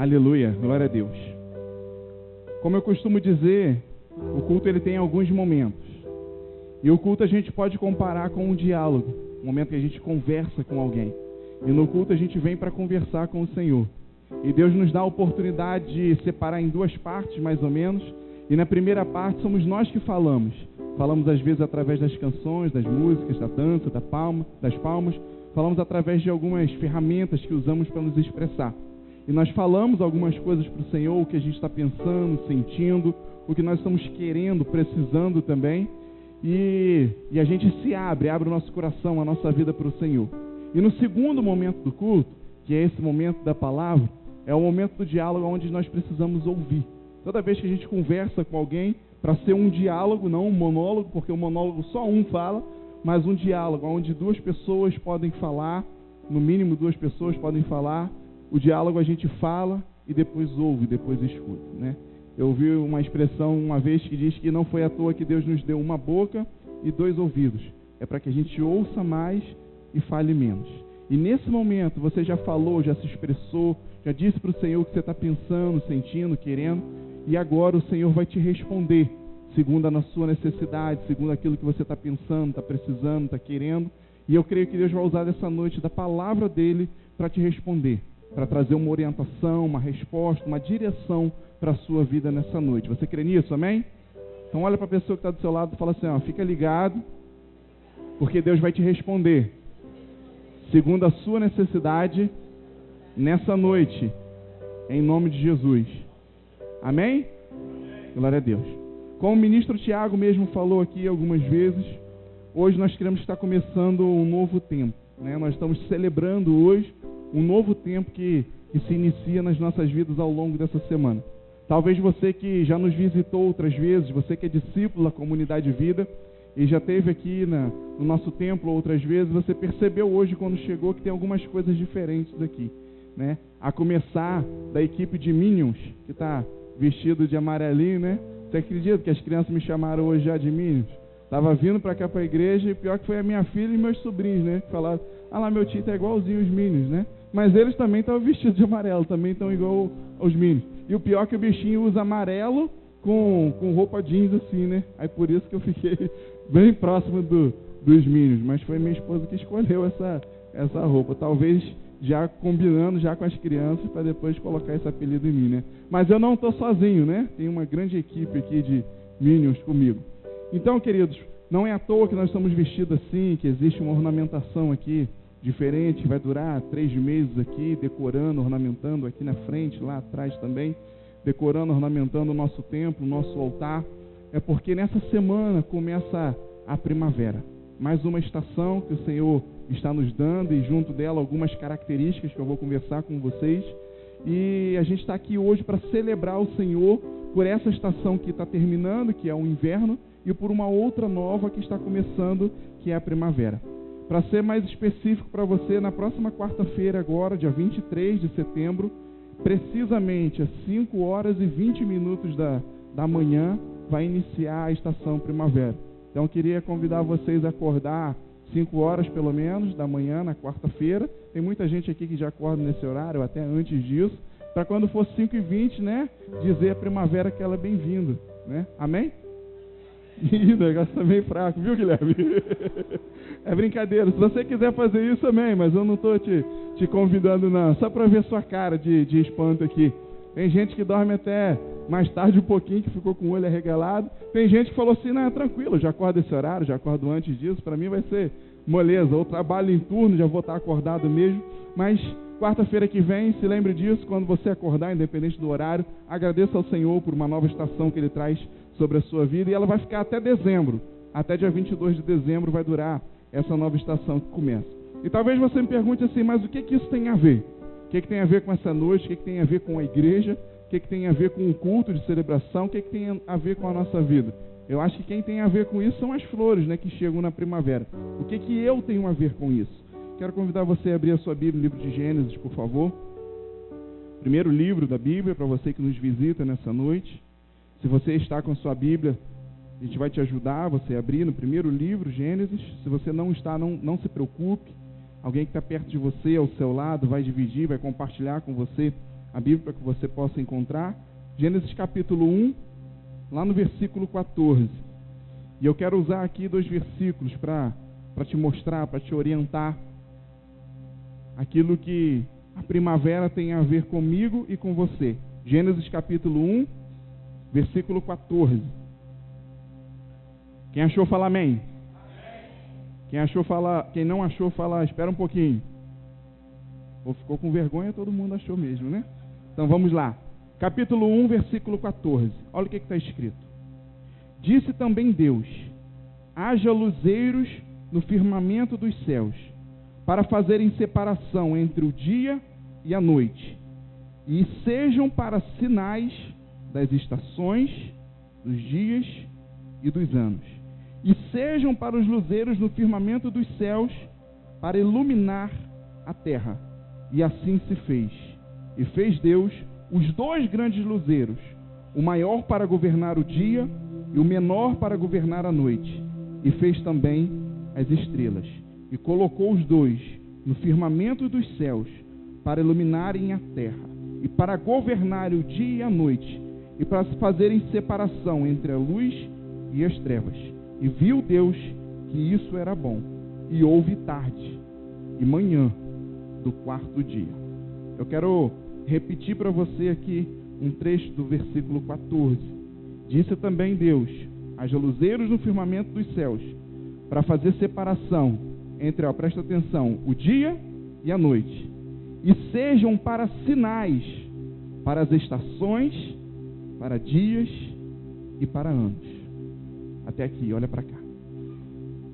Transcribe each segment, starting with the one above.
Aleluia, glória a Deus. Como eu costumo dizer, o culto ele tem alguns momentos. E o culto a gente pode comparar com um diálogo, um momento que a gente conversa com alguém. E no culto a gente vem para conversar com o Senhor. E Deus nos dá a oportunidade de separar em duas partes, mais ou menos. E na primeira parte somos nós que falamos. Falamos às vezes através das canções, das músicas, da dança, das palmas. Falamos através de algumas ferramentas que usamos para nos expressar. E nós falamos algumas coisas para o Senhor, o que a gente está pensando, sentindo, o que nós estamos querendo, precisando também. E a gente se abre o nosso coração, a nossa vida para o Senhor. E no segundo momento do culto, que é esse momento da palavra, é o momento do diálogo onde nós precisamos ouvir. Toda vez que a gente conversa com alguém, para ser um diálogo, não um monólogo, porque o monólogo só um fala, mas um diálogo onde duas pessoas podem falar, no mínimo duas pessoas podem falar. O diálogo a gente fala e depois ouve, depois escuta, né? Eu ouvi uma expressão uma vez que diz que não foi à toa que Deus nos deu uma boca e dois ouvidos. É para que a gente ouça mais e fale menos. E nesse momento você já falou, já se expressou, já disse para o Senhor o que você está pensando, sentindo, querendo. E agora o Senhor vai te responder, segundo a sua necessidade, segundo aquilo que você está pensando, está precisando, está querendo. E eu creio que Deus vai usar essa noite da palavra dele para te responder, para trazer uma orientação, uma resposta, uma direção para a sua vida nessa noite. Você crê nisso, amém? Então olha para a pessoa que está do seu lado e fala assim, fica ligado, porque Deus vai te responder, segundo a sua necessidade, nessa noite, em nome de Jesus. Amém? Glória a Deus. Como o ministro Tiago mesmo falou aqui algumas vezes, hoje nós queremos estar começando um novo tempo, né? Nós estamos celebrando hoje um novo tempo que se inicia nas nossas vidas ao longo dessa semana. Talvez você que já nos visitou outras vezes, você que é discípulo da Comunidade Vida e já esteve aqui no nosso templo outras vezes, você percebeu hoje quando chegou que tem algumas coisas diferentes aqui, né? A começar da equipe de Minions, que está vestido de amarelinho, né? Você acredita que as crianças me chamaram hoje já de Minions? Estava vindo para cá para a igreja e pior que foi a minha filha e meus sobrinhos, né? Que falaram, lá meu tio tá igualzinho os Minions, né? Mas eles também estavam vestidos de amarelo, também estão igual aos Minions. E o pior é que o bichinho usa amarelo com roupa jeans assim, né? Aí por isso que eu fiquei bem próximo dos Minions. Mas foi minha esposa que escolheu essa roupa. Talvez já combinando já com as crianças para depois colocar esse apelido em mim, né? Mas eu não estou sozinho, né? Tem uma grande equipe aqui de Minions comigo. Então, queridos, não é à toa que nós estamos vestidos assim, que existe uma ornamentação aqui diferente, vai durar 3 meses aqui, decorando, ornamentando aqui na frente, lá atrás também, decorando, ornamentando o nosso templo, o nosso altar. É porque nessa semana começa a primavera. Mais uma estação que o Senhor está nos dando e junto dela algumas características que eu vou conversar com vocês. E a gente está aqui hoje para celebrar o Senhor por essa estação que está terminando, que é o inverno, e por uma outra nova que está começando, que é a primavera. Para ser mais específico para você, na próxima quarta-feira agora, dia 23 de setembro, precisamente às 5 horas e 20 minutos da manhã, vai iniciar a estação primavera. Então eu queria convidar vocês a acordar 5 horas pelo menos da manhã, na quarta-feira. Tem muita gente aqui que já acorda nesse horário, até antes disso, para quando for 5h20, né, dizer a primavera que ela é bem-vinda, né? Amém? Ih, o negócio tá meio fraco, viu, Guilherme? É brincadeira. Se você quiser fazer isso, amém, mas eu não estou te convidando, não. Só para ver sua cara de espanto aqui. Tem gente que dorme até mais tarde um pouquinho, que ficou com o olho arregalado. Tem gente que falou assim, não, é tranquilo, já acordo esse horário, já acordo antes disso, para mim vai ser moleza. Ou trabalho em turno, já vou estar acordado mesmo. Mas quarta-feira que vem, se lembre disso, quando você acordar, independente do horário, agradeça ao Senhor por uma nova estação que Ele traz sobre a sua vida, e ela vai ficar até dezembro. Até dia 22 de dezembro vai durar essa nova estação que começa. E talvez você me pergunte assim, mas o que isso tem a ver? O que tem a ver com essa noite? O que tem a ver com a igreja? O que tem a ver com o culto de celebração? O que tem a ver com a nossa vida? Eu acho que quem tem a ver com isso são as flores, né, que chegam na primavera. O que eu tenho a ver com isso? Quero convidar você a abrir a sua Bíblia, no livro de Gênesis, por favor. Primeiro livro da Bíblia, para você que nos visita nessa noite. Se você está com a sua Bíblia, a gente vai te ajudar, você abrir no primeiro livro, Gênesis. Se você não está, não se preocupe. Alguém que está perto de você, ao seu lado, vai dividir, vai compartilhar com você a Bíblia para que você possa encontrar. Gênesis capítulo 1, lá no versículo 14. E eu quero usar aqui 2 versículos para te mostrar, para te orientar aquilo que a primavera tem a ver comigo e com você. Gênesis capítulo 1, versículo 14. Quem achou, fala amém. Quem não achou, fala espera um pouquinho. Ou ficou com vergonha, todo mundo achou mesmo, né? Então vamos lá. Capítulo 1, versículo 14. Olha o que está escrito. Disse também Deus: haja luzeiros no firmamento dos céus, para fazerem separação entre o dia e a noite, e sejam para sinais das estações, dos dias e dos anos, e sejam para os luzeiros no firmamento dos céus, para iluminar a terra. E assim se fez. E fez Deus os 2 grandes luzeiros, o maior para governar o dia e o menor para governar a noite. E fez também as estrelas, e colocou os 2 no firmamento dos céus, para iluminarem a terra, e para governar o dia e a noite, e para fazerem separação entre a luz e as trevas. E viu Deus que isso era bom. E houve tarde e manhã do 4º dia. Eu quero repetir para você aqui um trecho do versículo 14. Disse também Deus: haja luzeiros no firmamento dos céus, para fazer separação entre, presta atenção, o dia e a noite, e sejam para sinais, para as estações, para dias e para anos. Até aqui, olha para cá.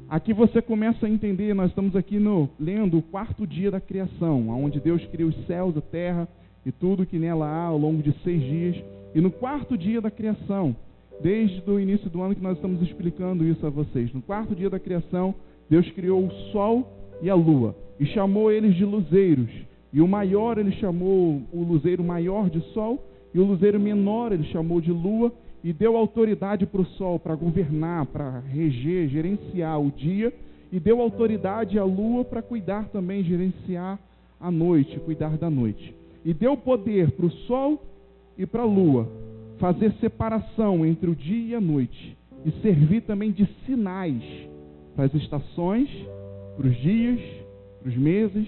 Aqui você começa a entender, nós estamos aqui lendo o 4º dia da criação, onde Deus cria os céus, a terra e tudo que nela há ao longo de 6 dias. E no 4º dia da criação, desde o início do ano que nós estamos explicando isso a vocês, no 4º dia da criação, Deus criou o sol e a lua, e chamou eles de luzeiros. E o maior ele chamou o luzeiro maior de sol, e o luzeiro menor ele chamou de lua, e deu autoridade para o sol, para governar, para reger, gerenciar o dia, e deu autoridade à lua para cuidar também, gerenciar a noite, cuidar da noite. E deu poder para o sol e para a lua, fazer separação entre o dia e a noite, e servir também de sinais para as estações, para os dias, para os meses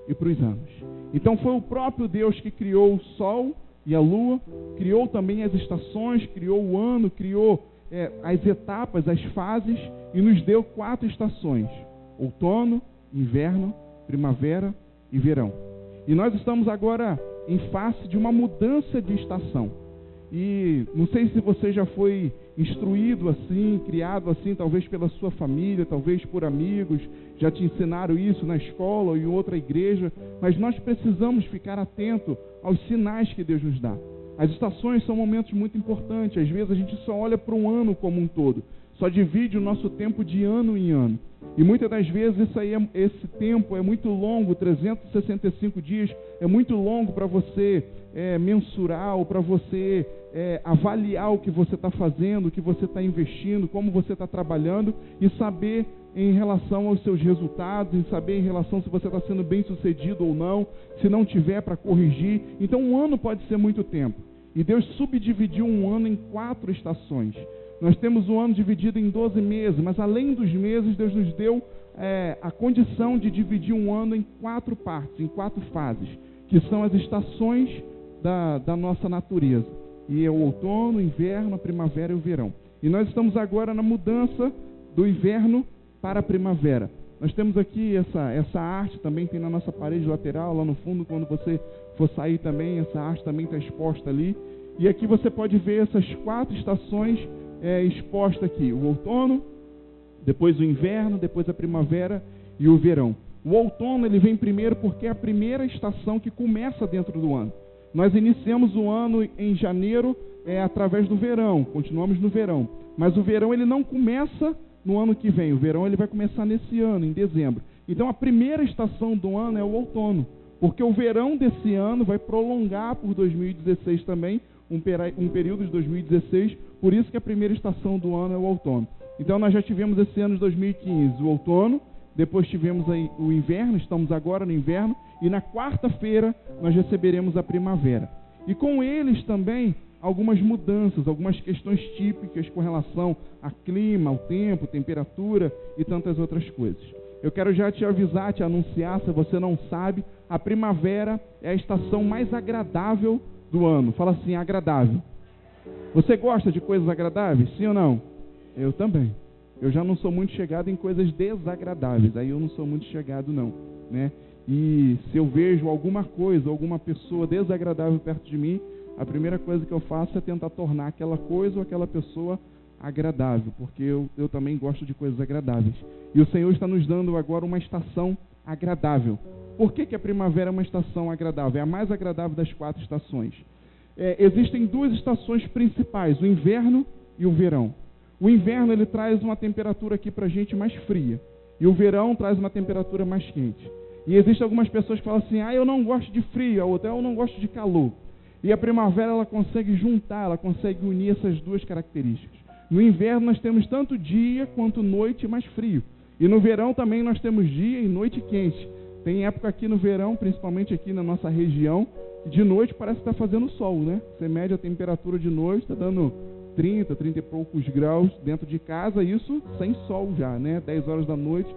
e para os anos. Então foi o próprio Deus que criou o sol e a lua, criou também as estações, criou o ano, criou as etapas, as fases, e nos deu 4 estações: outono, inverno, primavera e verão. E nós estamos agora em face de uma mudança de estação. E não sei se você já foi instruído assim, criado assim, talvez pela sua família, talvez por amigos, já te ensinaram isso na escola ou em outra igreja, mas nós precisamos ficar atento aos sinais que Deus nos dá. As estações são momentos muito importantes. Às vezes a gente só olha para um ano como um todo, só divide o nosso tempo de ano em ano. E muitas das vezes esse tempo é muito longo, 365 dias é muito longo para você mensurar, ou para você avaliar o que você está fazendo, o que você está investindo, como você está trabalhando, e saber em relação aos seus resultados, em saber em relação se você está sendo bem sucedido ou não, se não tiver, para corrigir. Então um ano pode ser muito tempo. E Deus subdividiu um ano em 4 estações. Nós temos um ano dividido em 12 meses, mas além dos meses, Deus nos deu a condição de dividir um ano em 4 partes, em 4 fases, que são as estações da nossa natureza. E é o outono, o inverno, a primavera e o verão. E nós estamos agora na mudança do inverno para a primavera. Nós temos aqui essa arte, também tem na nossa parede lateral, lá no fundo, quando você for sair também, essa arte também está exposta ali. E aqui você pode ver essas 4 estações expostas aqui: o outono, depois o inverno, depois a primavera e o verão. O outono ele vem primeiro porque é a primeira estação que começa dentro do ano. Nós iniciamos o ano em janeiro através do verão, continuamos no verão. Mas o verão ele não começa no ano que vem, o verão ele vai começar nesse ano, em dezembro. Então a primeira estação do ano é o outono, porque o verão desse ano vai prolongar por 2016 também, um período de 2016, por isso que a primeira estação do ano é o outono. Então nós já tivemos esse ano de 2015 o outono, depois tivemos aí o inverno, estamos agora no inverno, e na quarta-feira nós receberemos a primavera. E com eles também algumas mudanças, algumas questões típicas com relação a clima, ao tempo, temperatura e tantas outras coisas. Eu quero já te avisar, te anunciar, se você não sabe, a primavera é a estação mais agradável do ano. Fala assim, agradável. Você gosta de coisas agradáveis? Sim ou não? Eu também. Eu já não sou muito chegado em coisas desagradáveis. Aí eu não sou muito chegado não, né? E se eu vejo alguma coisa, alguma pessoa desagradável perto de mim, a primeira coisa que eu faço é tentar tornar aquela coisa ou aquela pessoa agradável, porque eu também gosto de coisas agradáveis. E o Senhor está nos dando agora uma estação agradável. Por que a primavera é uma estação agradável? É a mais agradável das 4 estações. Existem 2 estações principais, o inverno e o verão. O inverno ele traz uma temperatura aqui para a gente mais fria, e o verão traz uma temperatura mais quente. E existem algumas pessoas que falam assim, eu não gosto de frio, a outra, eu não gosto de calor. E a primavera ela consegue juntar, ela consegue unir essas 2 características. No inverno nós temos tanto dia quanto noite mais frio. E no verão também nós temos dia e noite quente. Tem época aqui no verão, principalmente aqui na nossa região, que de noite parece que está fazendo sol, né? Você mede a temperatura de noite, está dando 30 e poucos graus dentro de casa, isso sem sol já, né? 10 horas da noite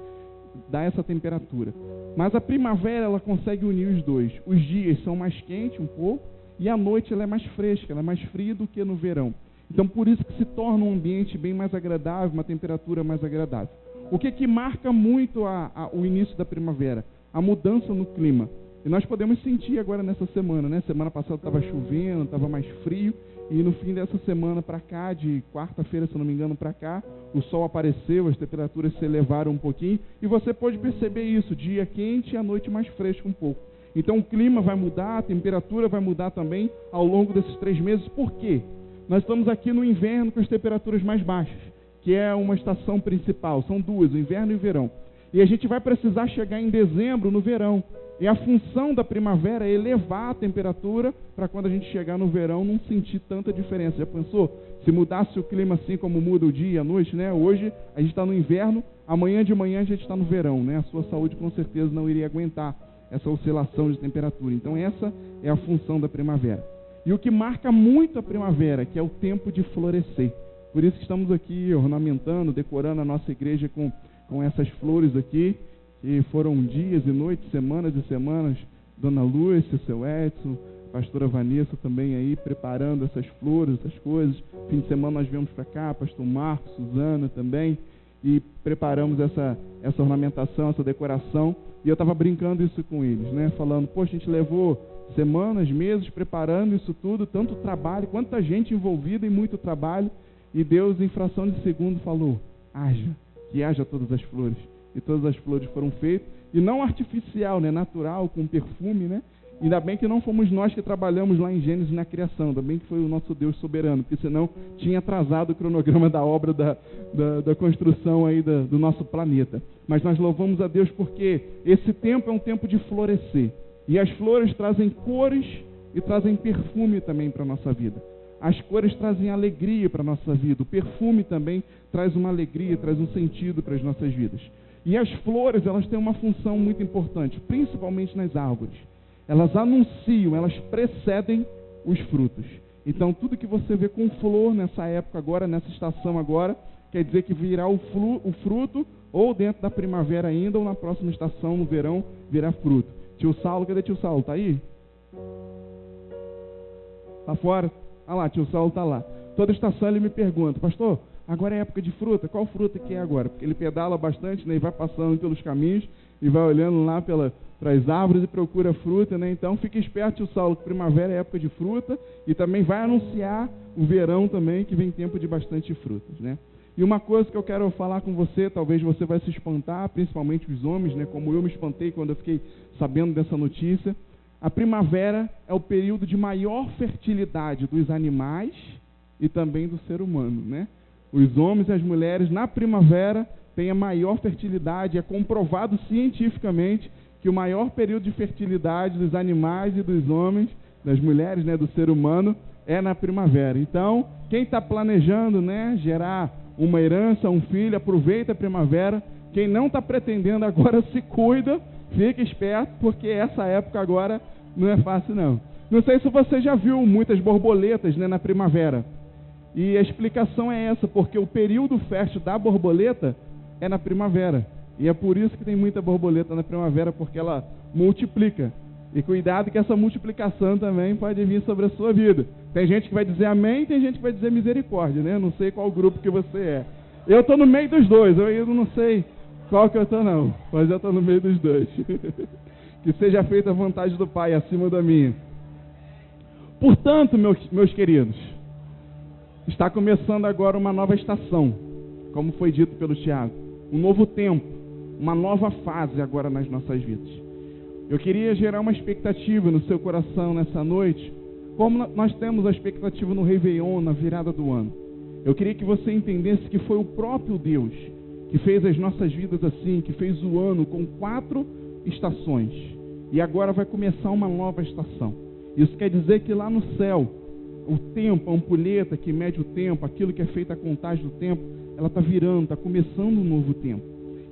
dá essa temperatura. Mas a primavera ela consegue unir os 2. Os dias são mais quentes um pouco e a noite ela é mais fresca, ela é mais fria do que no verão. Então, por isso que se torna um ambiente bem mais agradável, uma temperatura mais agradável. O que marca muito o início da primavera? A mudança no clima. E nós podemos sentir agora nessa semana, né? Semana passada estava chovendo, estava mais frio, e no fim dessa semana para cá, de quarta-feira, se não me engano, para cá, o sol apareceu, as temperaturas se elevaram um pouquinho, e você pode perceber isso, dia quente e a noite mais fresca um pouco. Então o clima vai mudar, a temperatura vai mudar também ao longo desses 3 meses. Por quê? Nós estamos aqui no inverno com as temperaturas mais baixas, que é uma estação principal. São 2, o inverno e o verão. E a gente vai precisar chegar em dezembro no verão. E a função da primavera é elevar a temperatura para quando a gente chegar no verão não sentir tanta diferença. Já pensou? Se mudasse o clima assim como muda o dia e a noite, né? Hoje a gente está no inverno, amanhã de manhã a gente está no verão, né? A sua saúde com certeza não iria aguentar essa oscilação de temperatura. Então essa é a função da primavera. E o que marca muito a primavera, que é o tempo de florescer. Por isso que estamos aqui ornamentando, decorando a nossa igreja com essas flores aqui, que foram dias e noites, semanas e semanas, Dona Lúcia, seu Edson, pastora Vanessa também aí, preparando essas flores, essas coisas. Fim de semana nós viemos para cá, pastor Marcos, Suzana também, e preparamos essa ornamentação, essa decoração. E eu estava brincando isso com eles, né? Falando, poxa, a gente levou semanas, meses preparando isso tudo, tanto trabalho, quanta gente envolvida em muito trabalho, e Deus em fração de segundo falou, que haja todas as flores. E todas as flores foram feitas, e não artificial, né? Natural, com perfume, né? Ainda bem que não fomos nós que trabalhamos lá em Gênesis na criação, ainda bem que foi o nosso Deus soberano, porque senão tinha atrasado o cronograma da obra da construção aí do nosso planeta. Mas nós louvamos a Deus porque esse tempo é um tempo de florescer. E as flores trazem cores e trazem perfume também para a nossa vida. As cores trazem alegria para a nossa vida. O perfume também traz uma alegria, traz um sentido para as nossas vidas. E as flores, elas têm uma função muito importante, principalmente nas árvores. Elas anunciam, elas precedem os frutos. Então, tudo que você vê com flor nessa época agora, nessa estação agora, quer dizer que virá o fruto, ou dentro da primavera ainda, ou na próxima estação, no verão, virá fruto. Tio Saulo, cadê tio Saulo? Tá aí? Tá fora? Ah lá, tio Saulo tá lá. Toda estação ele me pergunta, pastor, agora é época de fruta? Qual fruta que é agora? Porque ele pedala bastante, né, e vai passando pelos caminhos, e vai olhando lá para as árvores e procura fruta, né? Então fique esperto, tio Saulo, que primavera é época de fruta, e também vai anunciar o verão também, que vem tempo de bastante frutas, né? E uma coisa que eu quero falar com você, talvez você vai se espantar, principalmente os homens, né? Como eu me espantei quando eu fiquei sabendo dessa notícia. A primavera é o período de maior fertilidade dos animais e também do ser humano, né? Os homens e as mulheres na primavera têm a maior fertilidade. É comprovado cientificamente que o maior período de fertilidade dos animais e dos homens, das mulheres, né, do ser humano, é na primavera. Então, quem está planejando, né, gerar uma herança, um filho, aproveita a primavera, Quem não está pretendendo agora se cuida, fica esperto, porque essa época agora não é fácil não. Não sei se você já viu muitas borboletas, né, na primavera. E a explicação é essa, porque o período fértil da borboleta é na primavera. E é por isso que tem muita borboleta na primavera, porque ela multiplica. E cuidado que essa multiplicação também pode vir sobre a sua vida. Tem gente que vai dizer amém, tem gente que vai dizer misericórdia, né? Eu não sei qual grupo que você é. Eu estou no meio dos dois, eu não sei qual que eu estou não, mas eu estou no meio dos dois. Que seja feita a vontade do Pai acima da minha. Portanto, meus queridos, está começando agora uma nova estação, como foi dito pelo Tiago. Um novo tempo, uma nova fase agora nas nossas vidas. Eu queria gerar uma expectativa no seu coração nessa noite, como nós temos a expectativa no Réveillon, na virada do ano. Eu queria que você entendesse que foi o próprio Deus que fez as nossas vidas assim, que fez o ano com 4 estações. E agora vai começar uma nova estação. Isso quer dizer que lá no céu, o tempo, a ampulheta que mede o tempo, aquilo que é feito a contagem do tempo, ela está virando, está começando um novo tempo.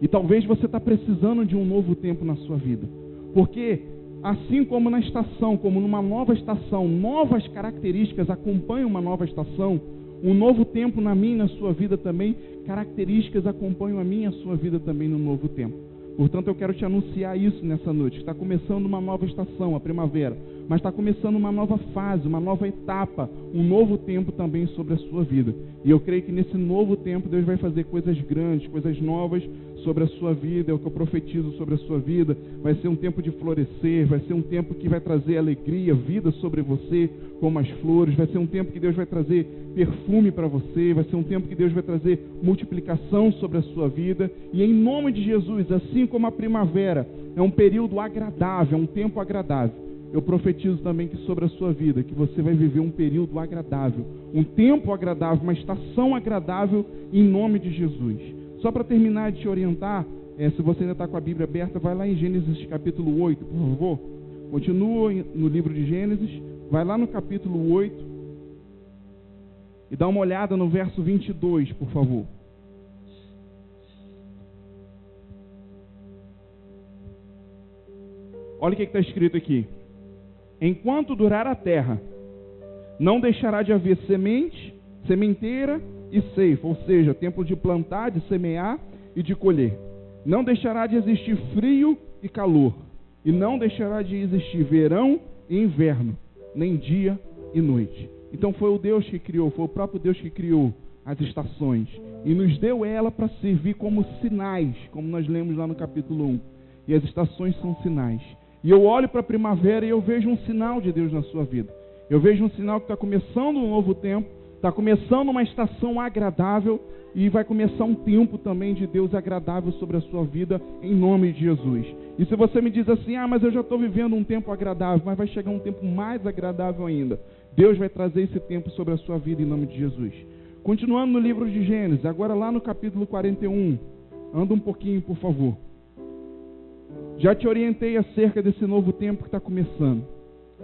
E talvez você está precisando de um novo tempo na sua vida. Porque, assim como na estação, como numa nova estação, novas características acompanham uma nova estação, um novo tempo na minha e na sua vida também, características acompanham a minha e a sua vida também no novo tempo. Portanto, eu quero te anunciar isso nessa noite. Está começando uma nova estação, a primavera. Mas está começando uma nova fase, uma nova etapa, um novo tempo também sobre a sua vida. E eu creio que nesse novo tempo Deus vai fazer coisas grandes, coisas novas sobre a sua vida. É o que eu profetizo sobre a sua vida. Vai ser um tempo de florescer, vai ser um tempo que vai trazer alegria, vida sobre você, como as flores. Vai ser um tempo que Deus vai trazer perfume para você. Vai ser um tempo que Deus vai trazer multiplicação sobre a sua vida. E em nome de Jesus, assim como a primavera é um período agradável, é um tempo agradável, eu profetizo também que sobre a sua vida, que você vai viver um período agradável, um tempo agradável, uma estação agradável em nome de Jesus. Só para terminar de te orientar, se você ainda está com a Bíblia aberta, vai lá em Gênesis capítulo 8, por favor. Continua no livro de Gênesis, vai lá no capítulo 8 e dá uma olhada no verso 22, por favor. Olha o que está escrito aqui. Enquanto durar a terra, não deixará de haver semente, sementeira e ceifa, ou seja, tempo de plantar, de semear e de colher. Não deixará de existir frio e calor, e não deixará de existir verão e inverno, nem dia e noite. Então foi o Deus que criou, foi o próprio Deus que criou as estações, e nos deu ela para servir como sinais, como nós lemos lá no capítulo 1. E as estações são sinais. E eu olho para a primavera e eu vejo um sinal de Deus na sua vida. Eu vejo um sinal que está começando um novo tempo, está começando uma estação agradável e vai começar um tempo também de Deus agradável sobre a sua vida, em nome de Jesus. E se você me diz assim, mas eu já estou vivendo um tempo agradável, mas vai chegar um tempo mais agradável ainda, Deus vai trazer esse tempo sobre a sua vida em nome de Jesus. Continuando no livro de Gênesis, agora lá no capítulo 41, anda um pouquinho, por favor. Já te orientei acerca desse novo tempo que está começando.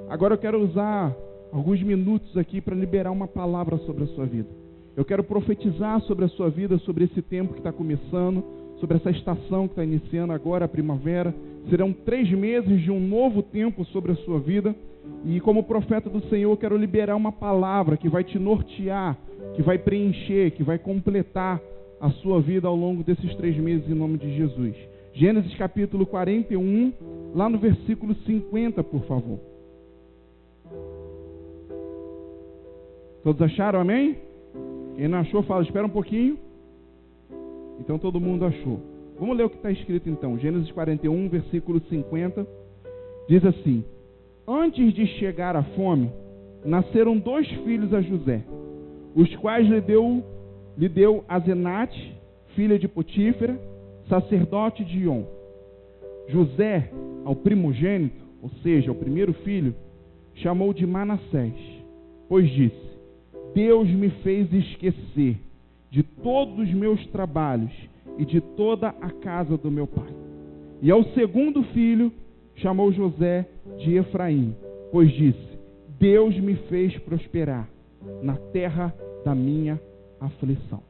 Agora eu quero usar alguns minutos aqui para liberar uma palavra sobre a sua vida. Eu quero profetizar sobre a sua vida, sobre esse tempo que está começando, sobre essa estação que está iniciando agora, a primavera. Serão 3 meses de um novo tempo sobre a sua vida. E como profeta do Senhor, eu quero liberar uma palavra que vai te nortear, que vai preencher, que vai completar a sua vida ao longo desses 3 meses em nome de Jesus. Gênesis capítulo 41, lá no versículo 50, por favor. Todos acharam, amém? Quem não achou, fala, espera um pouquinho. Então todo mundo achou. Vamos ler o que está escrito então. Gênesis 41, versículo 50. Diz assim: antes de chegar a fome, nasceram 2 filhos a José, os quais lhe deu Asenate, filha de Potífera, sacerdote de On. José, ao primogênito, ou seja, ao primeiro filho, chamou de Manassés, pois disse: Deus me fez esquecer de todos os meus trabalhos e de toda a casa do meu pai. E ao segundo filho chamou José de Efraim, pois disse: Deus me fez prosperar na terra da minha aflição.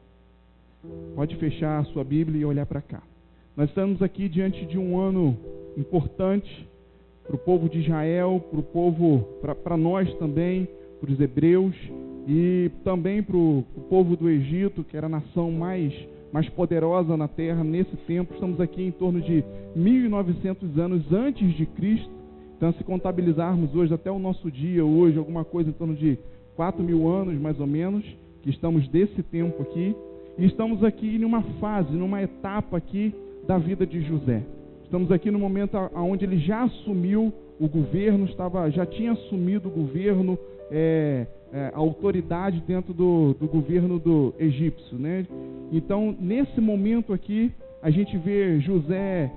Pode fechar a sua Bíblia e olhar para cá. Nós estamos aqui diante de um ano importante para o povo de Israel, para nós também, para os hebreus, e também para o povo do Egito, que era a nação mais poderosa na terra nesse tempo. Estamos aqui em torno de 1.900 anos antes de Cristo. Então, se contabilizarmos hoje, até o nosso dia, hoje, alguma coisa em torno de 4.000 anos, mais ou menos, que estamos desse tempo aqui. E estamos aqui numa fase, numa etapa aqui da vida de José. Estamos aqui no momento onde ele já assumiu o governo, já tinha assumido o governo, a autoridade dentro do governo do egípcio, né? Então, nesse momento aqui, a gente vê José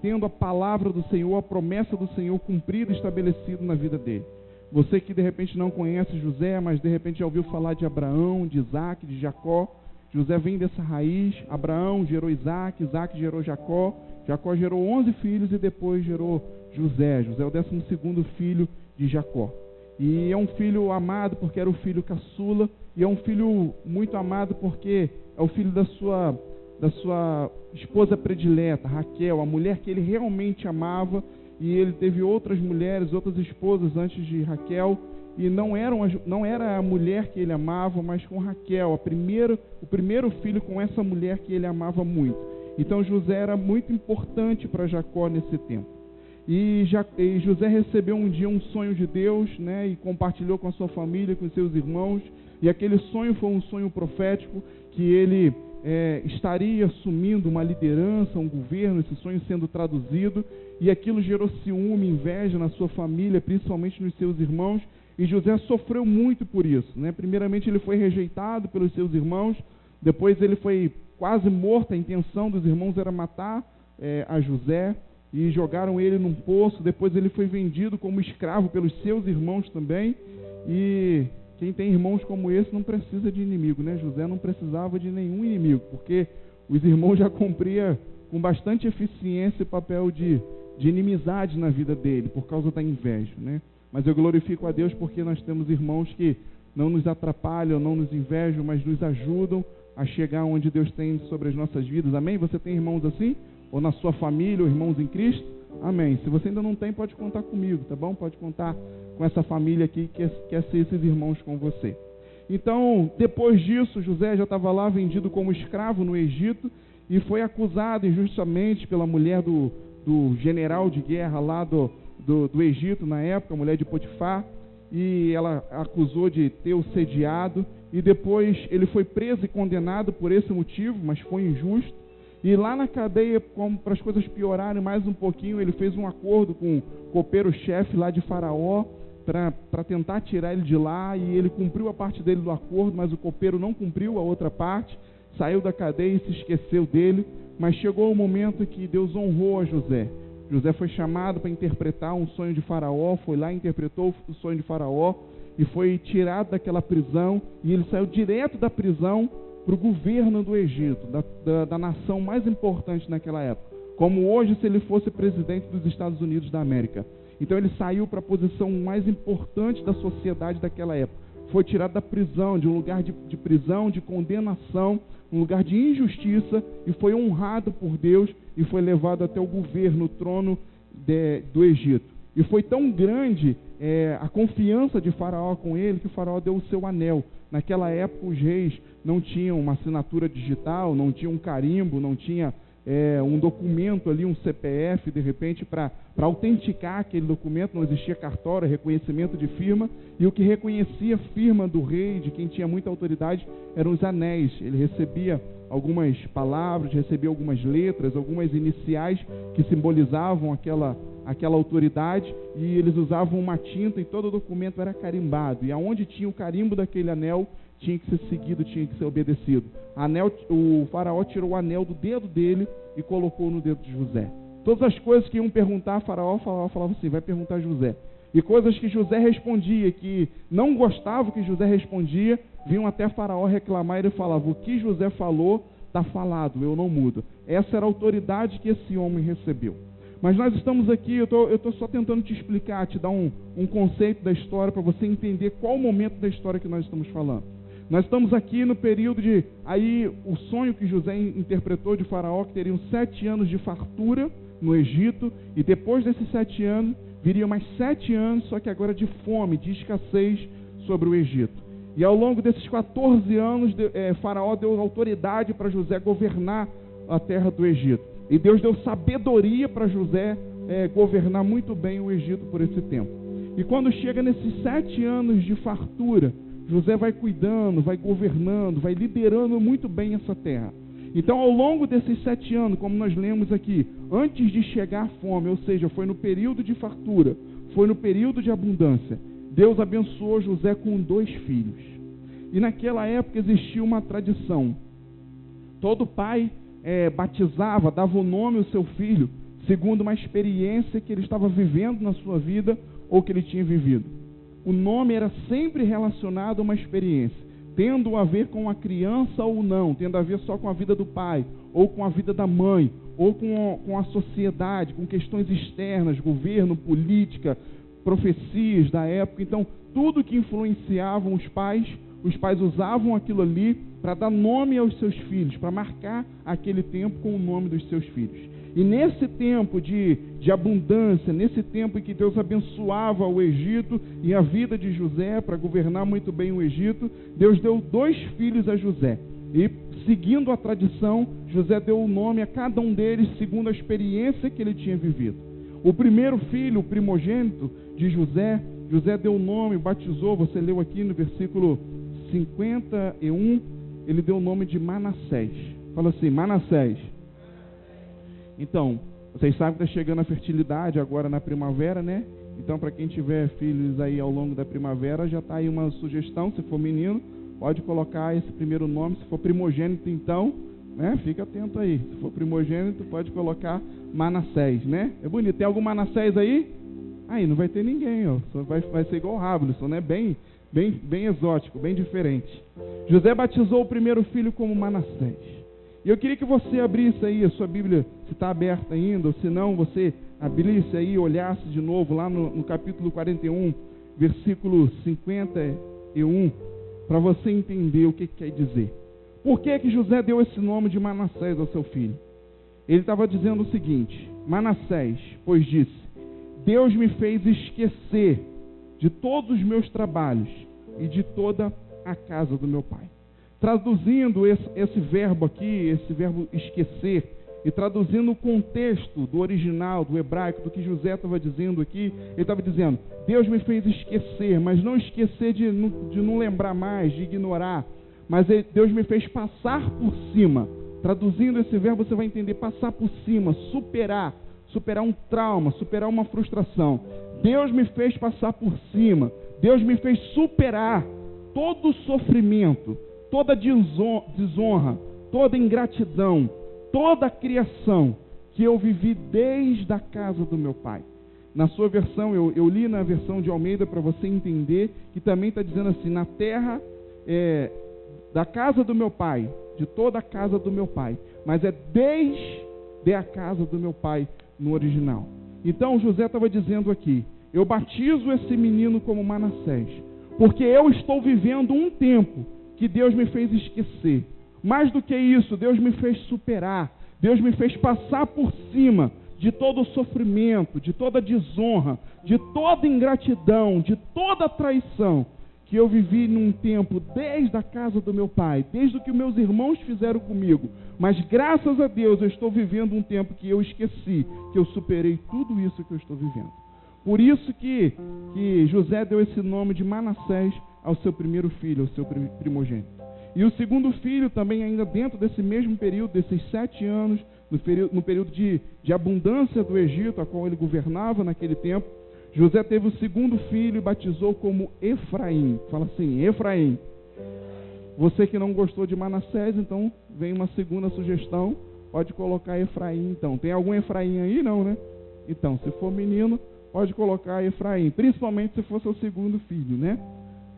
tendo a palavra do Senhor, a promessa do Senhor cumprida e estabelecida na vida dele. Você que de repente não conhece José, mas de repente já ouviu falar de Abraão, de Isaac, de Jacó. José vem dessa raiz. Abraão gerou Isaac, Isaac gerou Jacó, Jacó gerou 11 filhos e depois gerou José. José é o 12º filho de Jacó. E é um filho amado porque era o filho caçula, e é um filho muito amado porque é o filho da sua esposa predileta, Raquel, a mulher que ele realmente amava. E ele teve outras mulheres, outras esposas antes de Raquel, e não era a mulher que ele amava, mas com Raquel, o primeiro filho com essa mulher que ele amava muito. Então José era muito importante para Jacó nesse tempo. E José recebeu um dia um sonho de Deus, né, e compartilhou com a sua família, com seus irmãos, e aquele sonho foi um sonho profético, que ele estaria assumindo uma liderança, um governo, esse sonho sendo traduzido, e aquilo gerou ciúme, inveja na sua família, principalmente nos seus irmãos, e José sofreu muito por isso, né? Primeiramente ele foi rejeitado pelos seus irmãos, depois ele foi quase morto. A intenção dos irmãos era matar a José, e jogaram ele num poço. Depois ele foi vendido como escravo pelos seus irmãos também, e quem tem irmãos como esse não precisa de inimigo, né? José não precisava de nenhum inimigo, porque os irmãos já cumpriam com bastante eficiência o papel de inimizade na vida dele, por causa da inveja, né? Mas eu glorifico a Deus porque nós temos irmãos que não nos atrapalham, não nos invejam, mas nos ajudam a chegar onde Deus tem sobre as nossas vidas. Amém? Você tem irmãos assim? Ou na sua família, ou irmãos em Cristo? Amém. Se você ainda não tem, pode contar comigo, tá bom? Pode contar com essa família aqui que quer ser esses irmãos com você. Então, depois disso, José já estava lá vendido como escravo no Egito e foi acusado injustamente pela mulher do general de guerra lá do Egito na época, a mulher de Potifar, e ela acusou de ter o sediado, e depois ele foi preso e condenado por esse motivo, mas foi injusto. E lá na cadeia, para as coisas piorarem mais um pouquinho, ele fez um acordo com o copeiro-chefe lá de Faraó para tentar tirar ele de lá, e ele cumpriu a parte dele do acordo, mas o copeiro não cumpriu a outra parte, saiu da cadeia e se esqueceu dele. Mas chegou o momento que Deus honrou a José. José foi chamado para interpretar um sonho de Faraó, foi lá e interpretou o sonho de Faraó, e foi tirado daquela prisão, e ele saiu direto da prisão para o governo do Egito, da nação mais importante naquela época, como hoje se ele fosse presidente dos Estados Unidos da América. Então ele saiu para a posição mais importante da sociedade daquela época. Foi tirado da prisão, de um lugar de prisão, de condenação, um lugar de injustiça, e foi honrado por Deus e foi levado até o governo, o trono do Egito. E foi tão grande a confiança de Faraó com ele, que o Faraó deu o seu anel. Naquela época os reis não tinham uma assinatura digital, não tinham um carimbo, não tinha um documento ali, um CPF, de repente, para autenticar aquele documento. Não existia cartório, reconhecimento de firma, e o que reconhecia a firma do rei, de quem tinha muita autoridade, eram os anéis. Ele recebia algumas palavras, recebia algumas letras, algumas iniciais que simbolizavam aquela autoridade, e eles usavam uma tinta, e todo o documento era carimbado, e aonde tinha o carimbo daquele anel, tinha que ser seguido, tinha que ser obedecido. O faraó tirou o anel do dedo dele e colocou no dedo de José. Todas as coisas que iam perguntar a faraó falava assim: vai perguntar a José. E coisas que José respondia, que não gostava que José respondia, vinham até faraó reclamar, e ele falava: o que José falou, está falado, eu não mudo. Essa era a autoridade que esse homem recebeu. Mas nós estamos aqui, eu estou só tentando te explicar, te dar um conceito da história, para você entender qual o momento da história que nós estamos falando. Nós estamos aqui no período de, aí o sonho que José interpretou de Faraó, que teriam 7 anos de fartura no Egito, e depois desses 7 anos, viriam mais 7 anos, só que agora de fome, de escassez sobre o Egito. E ao longo desses 14 anos, Faraó deu autoridade para José governar a terra do Egito. E Deus deu sabedoria para José governar muito bem o Egito por esse tempo. E quando chega nesses 7 anos de fartura, José vai cuidando, vai governando, vai liderando muito bem essa terra. Então, ao longo desses 7 anos, como nós lemos aqui, antes de chegar a fome, ou seja, foi no período de fartura, foi no período de abundância, Deus abençoou José com 2 filhos. E naquela época existia uma tradição. Todo pai batizava, dava o nome ao seu filho, segundo uma experiência que ele estava vivendo na sua vida ou que ele tinha vivido. O nome era sempre relacionado a uma experiência, tendo a ver com a criança ou não, tendo a ver só com a vida do pai, ou com a vida da mãe, ou com a sociedade, com questões externas, governo, política, profecias da época. Então, tudo que influenciavam os pais usavam aquilo ali para dar nome aos seus filhos, para marcar aquele tempo com o nome dos seus filhos. E nesse tempo de abundância, nesse tempo em que Deus abençoava o Egito e a vida de José para governar muito bem o Egito, Deus deu 2 filhos a José. E seguindo a tradição, José deu o nome a cada um deles segundo a experiência que ele tinha vivido. O primeiro filho, o primogênito de José, José deu o nome, batizou, você leu aqui no versículo 51, ele deu o nome de Manassés. Fala assim, Manassés. Então, vocês sabem que está chegando a fertilidade agora na primavera, né? Então, para quem tiver filhos aí ao longo da primavera, já está aí uma sugestão. Se for menino, pode colocar esse primeiro nome. Se for primogênito, então, né? Fica atento aí. Se for primogênito, pode colocar Manassés, né? É bonito. Tem algum Manassés aí? Aí, não vai ter ninguém, ó. Vai ser igual o Rabelson, né? Bem exótico, bem diferente. José batizou o primeiro filho como Manassés. E eu queria que você abrisse aí a sua Bíblia, se está aberta ainda, ou se não, você abrisse aí e olhasse de novo lá no capítulo 41, versículo 51, para você entender o que quer dizer. Por que José deu esse nome de Manassés ao seu filho? Ele estava dizendo o seguinte, Manassés, pois disse, Deus me fez esquecer de todos os meus trabalhos e de toda a casa do meu pai. Traduzindo esse verbo aqui, esse verbo esquecer, e traduzindo o contexto do original, do hebraico, do que José estava dizendo aqui, ele estava dizendo, Deus me fez esquecer, mas não esquecer de não lembrar mais, de ignorar, mas Deus me fez passar por cima. Traduzindo esse verbo, você vai entender, passar por cima, superar um trauma, superar uma frustração. Deus me fez passar por cima, Deus me fez superar todo o sofrimento, toda desonra, toda ingratidão, toda a criação que eu vivi desde a casa do meu pai. Na sua versão, eu li na versão de Almeida para você entender, que também está dizendo assim, na terra da casa do meu pai, de toda a casa do meu pai, mas é desde a casa do meu pai no original. Então José estava dizendo aqui, eu batizo esse menino como Manassés, porque eu estou vivendo um tempo que Deus me fez esquecer. Mais do que isso, Deus me fez superar. Deus me fez passar por cima de todo o sofrimento, de toda a desonra, de toda a ingratidão, de toda a traição que eu vivi num tempo desde a casa do meu pai, desde o que meus irmãos fizeram comigo. Mas graças a Deus eu estou vivendo um tempo que eu esqueci, que eu superei tudo isso que eu estou vivendo. Por isso que José deu esse nome de Manassés ao seu primeiro filho, ao seu primogênito. E o segundo filho também ainda dentro desse mesmo período, desses 7 anos, no período de abundância do Egito, a qual ele governava naquele tempo, José teve o segundo filho e batizou como Efraim. Fala assim, Efraim. Você que não gostou de Manassés, então vem uma segunda sugestão, pode colocar Efraim então. Tem algum Efraim aí? Não, né? Então, se for menino, pode colocar Efraim, principalmente se for seu segundo filho, né?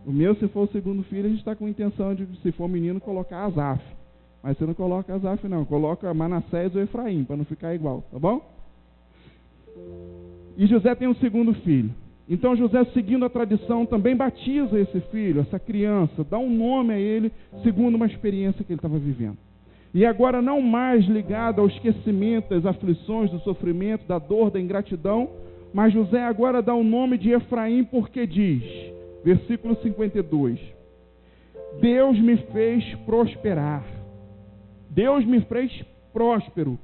O meu, se for o segundo filho, a gente está com a intenção de, se for menino, colocar Asaf. Mas você não coloca Asaf, não. Coloca Manassés ou Efraim, para não ficar igual, tá bom? E José tem um segundo filho. Então José, seguindo a tradição, também batiza esse filho, essa criança, dá um nome a ele, segundo uma experiência que ele estava vivendo. E agora não mais ligado ao esquecimento das aflições, do sofrimento, da dor, da ingratidão, mas José agora dá o nome de Efraim porque diz, versículo 52, Deus me fez prosperar, Deus me fez próspero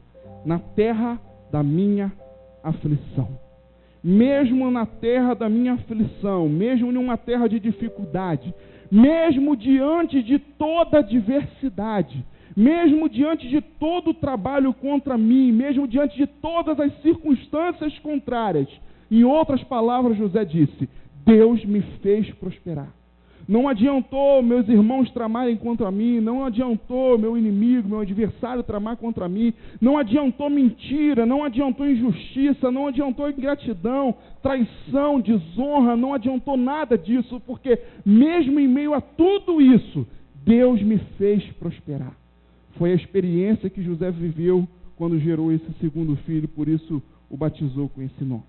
na terra da minha aflição. Mesmo na terra da minha aflição, mesmo numa terra de dificuldade, mesmo diante de toda adversidade, mesmo diante de todo o trabalho contra mim, mesmo diante de todas as circunstâncias contrárias, em outras palavras, José disse, Deus me fez prosperar. Não adiantou meus irmãos tramarem contra mim, não adiantou meu inimigo, meu adversário tramar contra mim, não adiantou mentira, não adiantou injustiça, não adiantou ingratidão, traição, desonra, não adiantou nada disso, porque mesmo em meio a tudo isso, Deus me fez prosperar. Foi a experiência que José viveu quando gerou esse segundo filho, por isso o batizou com esse nome.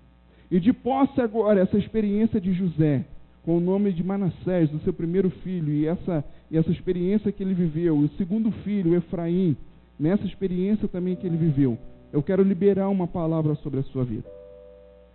E de posse agora, essa experiência de José, com o nome de Manassés, do seu primeiro filho, e essa experiência que ele viveu, o segundo filho, Efraim, nessa experiência também que ele viveu, eu quero liberar uma palavra sobre a sua vida.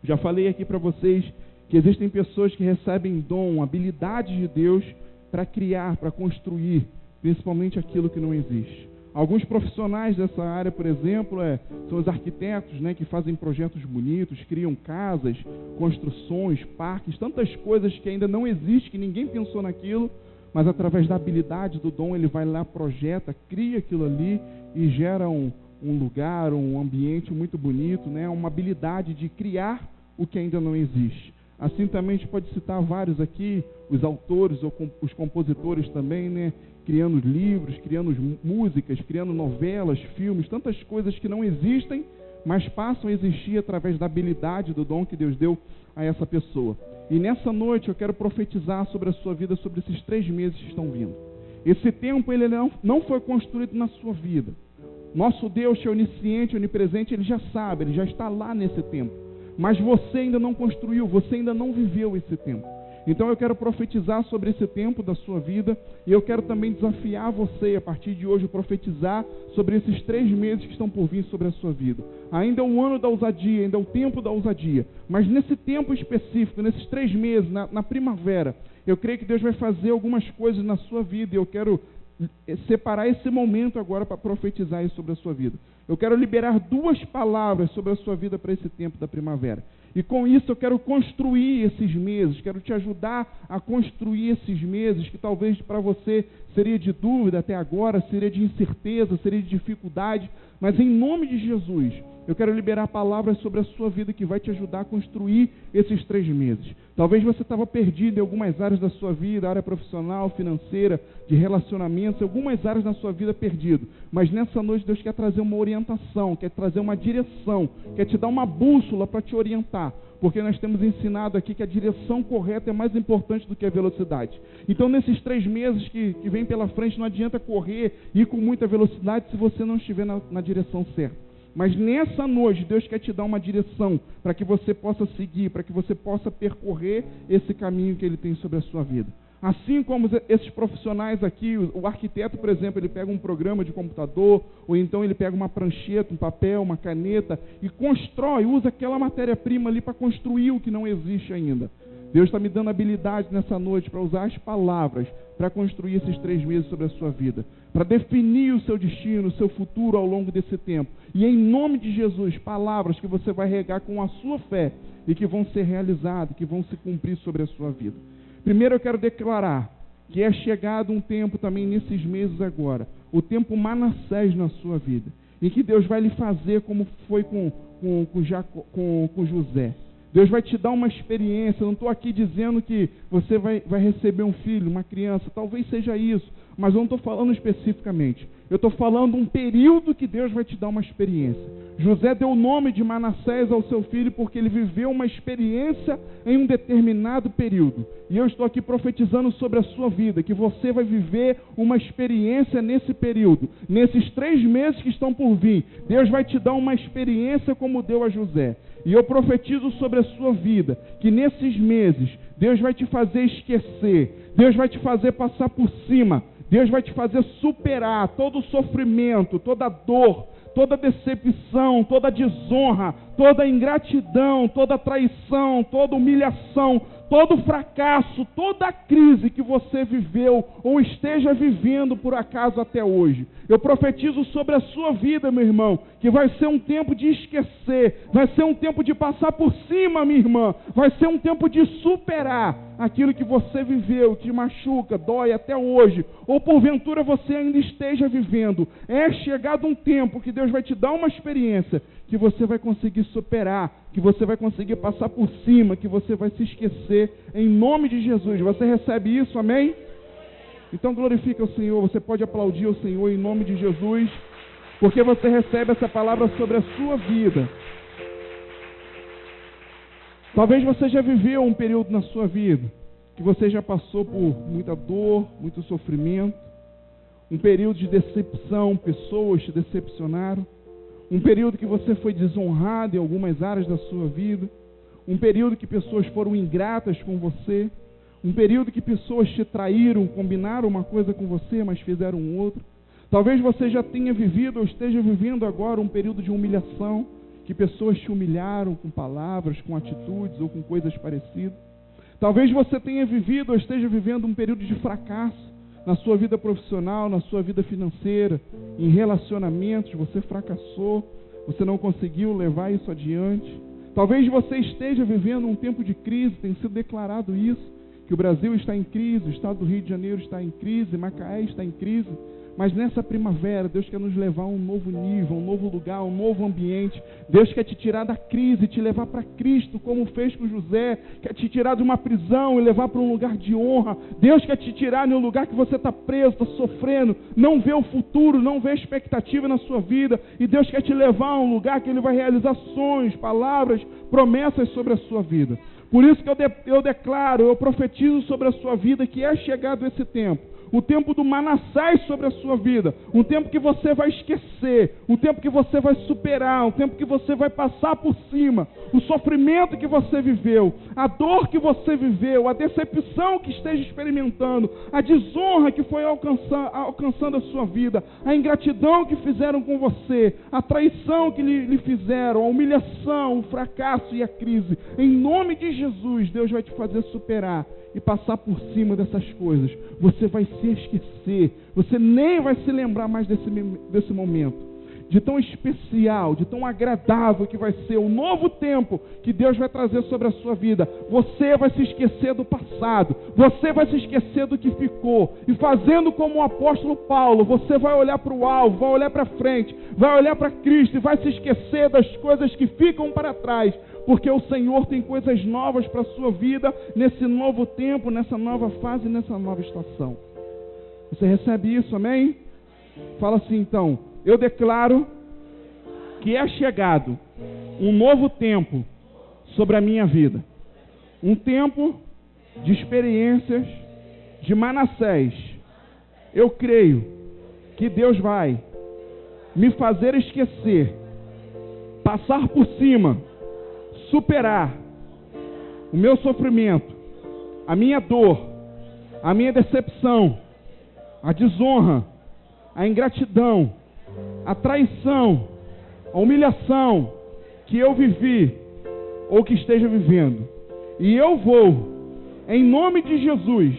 Já falei aqui para vocês que existem pessoas que recebem dom, habilidades de Deus para criar, para construir, principalmente aquilo que não existe. Alguns profissionais dessa área, por exemplo, são os arquitetos, que fazem projetos bonitos, criam casas, construções, parques, tantas coisas que ainda não existem, que ninguém pensou naquilo, mas através da habilidade, do dom, ele vai lá, projeta, cria aquilo ali e gera um lugar, um ambiente muito bonito, uma habilidade de criar o que ainda não existe. Assim também a gente pode citar vários aqui, os autores ou os compositores também, criando livros, criando músicas, criando novelas, filmes, tantas coisas que não existem, mas passam a existir através da habilidade, do dom que Deus deu a essa pessoa. E nessa noite eu quero profetizar sobre a sua vida, sobre esses 3 meses que estão vindo. Esse tempo ele não foi construído na sua vida. Nosso Deus, que é onisciente, onipresente, ele já sabe, ele já está lá nesse tempo. Mas você ainda não construiu, você ainda não viveu esse tempo. Então eu quero profetizar sobre esse tempo da sua vida e eu quero também desafiar você a partir de hoje, profetizar sobre esses 3 meses que estão por vir sobre a sua vida. Ainda é o ano da ousadia, ainda é o tempo da ousadia, mas nesse tempo específico, nesses 3 meses, na primavera, eu creio que Deus vai fazer algumas coisas na sua vida e eu quero separar esse momento agora para profetizar isso sobre a sua vida. Eu quero liberar 2 palavras sobre a sua vida para esse tempo da primavera. E com isso eu quero construir esses meses, quero te ajudar a construir esses meses que talvez para você seria de dúvida até agora, seria de incerteza, seria de dificuldade, mas em nome de Jesus, eu quero liberar palavras sobre a sua vida que vai te ajudar a construir esses 3 meses. Talvez você estava perdido em algumas áreas da sua vida, área profissional, financeira, de relacionamentos, algumas áreas da sua vida perdido. Mas nessa noite Deus quer trazer uma orientação, quer trazer uma direção, quer te dar uma bússola para te orientar. Porque nós temos ensinado aqui que a direção correta é mais importante do que a velocidade. Então nesses 3 meses que vem pela frente, não adianta correr e ir com muita velocidade se você não estiver na direção certa. Mas nessa noite, Deus quer te dar uma direção para que você possa seguir, para que você possa percorrer esse caminho que Ele tem sobre a sua vida. Assim como esses profissionais aqui, o arquiteto, por exemplo, ele pega um programa de computador, ou então ele pega uma prancheta, um papel, uma caneta, e constrói, usa aquela matéria-prima ali para construir o que não existe ainda. Deus está me dando habilidade nessa noite para usar as palavras para construir esses 3 meses sobre a sua vida, para definir o seu destino, o seu futuro ao longo desse tempo. E em nome de Jesus, palavras que você vai regar com a sua fé e que vão ser realizadas, que vão se cumprir sobre a sua vida. Primeiro eu quero declarar que é chegado um tempo também nesses meses agora, o tempo Manassés na sua vida, em que Deus vai lhe fazer como foi com José. Deus vai te dar uma experiência. Eu não estou aqui dizendo que você vai receber um filho, uma criança. Talvez seja isso, mas eu não estou falando especificamente. Eu estou falando um período que Deus vai te dar uma experiência. José deu o nome de Manassés ao seu filho porque ele viveu uma experiência em um determinado período. E eu estou aqui profetizando sobre a sua vida, que você vai viver uma experiência nesse período. Nesses 3 meses que estão por vir, Deus vai te dar uma experiência como deu a José. E eu profetizo sobre a sua vida, que nesses meses, Deus vai te fazer esquecer, Deus vai te fazer passar por cima, Deus vai te fazer superar todo o sofrimento, toda a dor, toda a decepção, toda a desonra, toda a ingratidão, toda a traição, toda a humilhação, todo o fracasso, toda a crise que você viveu ou esteja vivendo por acaso até hoje. Eu profetizo sobre a sua vida, meu irmão, que vai ser um tempo de esquecer, vai ser um tempo de passar por cima, minha irmã, vai ser um tempo de superar aquilo que você viveu, te machuca, dói até hoje, ou porventura você ainda esteja vivendo. É chegado um tempo que Deus vai te dar uma experiência que você vai conseguir superar, que você vai conseguir passar por cima, que você vai se esquecer em nome de Jesus. Você recebe isso, amém? Então glorifica o Senhor, você pode aplaudir o Senhor em nome de Jesus, porque você recebe essa palavra sobre a sua vida. Talvez você já viveu um período na sua vida, que você já passou por muita dor, muito sofrimento, um período de decepção, pessoas te decepcionaram, um período que você foi desonrado em algumas áreas da sua vida, um período que pessoas foram ingratas com você, um período que pessoas te traíram, combinaram uma coisa com você, mas fizeram outra. Talvez você já tenha vivido ou esteja vivendo agora um período de humilhação, que pessoas te humilharam com palavras, com atitudes ou com coisas parecidas. Talvez você tenha vivido ou esteja vivendo um período de fracasso na sua vida profissional, na sua vida financeira, em relacionamentos, você fracassou, você não conseguiu levar isso adiante. Talvez você esteja vivendo um tempo de crise, tem sido declarado isso, que o Brasil está em crise, o estado do Rio de Janeiro está em crise, Macaé está em crise. Mas nessa primavera, Deus quer nos levar a um novo nível, um novo lugar, um novo ambiente. Deus quer te tirar da crise e te levar para Cristo, como fez com José. Quer te tirar de uma prisão e levar para um lugar de honra. Deus quer te tirar de um lugar que você está preso, está sofrendo, não vê o futuro, não vê a expectativa na sua vida. E Deus quer te levar a um lugar que Ele vai realizar sonhos, palavras, promessas sobre a sua vida. Por isso que eu declaro, eu profetizo sobre a sua vida que é chegado esse tempo. O tempo do Manassés sobre a sua vida, um tempo que você vai esquecer, um tempo que você vai superar, um tempo que você vai passar por cima, o sofrimento que você viveu, a dor que você viveu, a decepção que esteja experimentando, a desonra que foi alcançando a sua vida, a ingratidão que fizeram com você, a traição que lhe fizeram, a humilhação, o fracasso e a crise. Em nome de Jesus, Deus vai te fazer superar e passar por cima dessas coisas. Você vai se esquecer, você nem vai se lembrar mais desse momento, de tão especial, de tão agradável que vai ser o novo tempo que Deus vai trazer sobre a sua vida. Você vai se esquecer do passado, você vai se esquecer do que ficou, e fazendo como o apóstolo Paulo, você vai olhar para o alvo, vai olhar para frente, vai olhar para Cristo e vai se esquecer das coisas que ficam para trás, porque o Senhor tem coisas novas para a sua vida, nesse novo tempo, nessa nova fase, nessa nova estação. Você recebe isso, amém? Fala assim então: eu declaro que é chegado um novo tempo sobre a minha vida. Um tempo de experiências de Manassés. Eu creio que Deus vai me fazer esquecer, passar por cima, superar o meu sofrimento, a minha dor, a minha decepção, a desonra, a ingratidão, a traição, a humilhação que eu vivi ou que esteja vivendo. E eu vou, em nome de Jesus,